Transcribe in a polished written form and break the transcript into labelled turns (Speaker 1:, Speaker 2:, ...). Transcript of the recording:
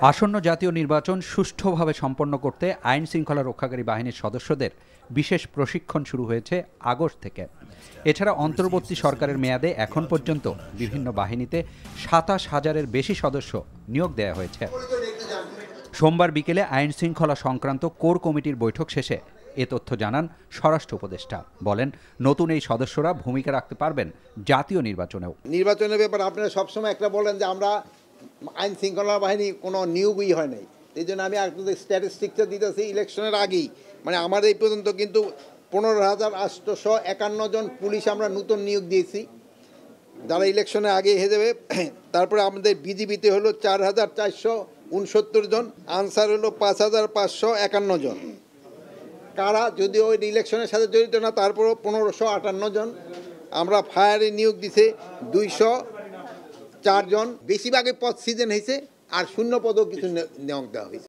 Speaker 1: আসন্ন জাতীয় নির্বাচন সুষ্ঠুভাবে সম্পন্ন করতে আইন শৃঙ্খলা রক্ষাকারী বাহিনীর সদস্যদের বিশেষ প্রশিক্ষণ শুরু হয়েছে আগস্ট থেকে। এছাড়া অন্তর্বর্তী সরকারের মেয়াদে এখন পর্যন্ত বিভিন্ন বাহিনীতে ২৭,০০০-এর বেশি সদস্য নিয়োগ দেওয়া হয়েছে। সোমবার বিকেলে আইন শৃঙ্খলা সংক্রান্ত কোর কমিটির বৈঠক শেষে এ তথ্য জানান স্বরাষ্ট্র উপদেষ্টা। বলেন, নতুন এই সদস্যরা ভূমিকা রাখতে পারবেন জাতীয় নির্বাচনেও।
Speaker 2: নির্বাচনের ব্যাপারে আপনারা সবসময় একটা বলেন যে আমরা আইন শৃঙ্খলা বাহিনী কোনো নিয়োগই হয় নাই, এই জন্য আমি আপনাদের স্ট্যাটিস্টিক্সটা দিতেছি। ইলেকশনের আগেই মানে আমার এই পর্যন্ত কিন্তু ১৫,৮৫১ জন পুলিশ আমরা নতুন নিয়োগ দিয়েছি, যারা ইলেকশনে আগে হয়ে যাবে। তারপরে আমাদের বিজিবিতে হলো ৪,৪৬৯ জন, আনসার হলো ৫,৫৫১ জন। কারা যদিও ওই ইলেকশনের সাথে জড়িত না, তারপরও ১৫৫৮ জন। আমরা ফায়ারে নিয়োগ দিছে ২০৪ জন। বেশিরভাগই পদ সিজন হয়েছে, আর শূন্য পদও কিছু নিয়োগ দেওয়া হয়েছে।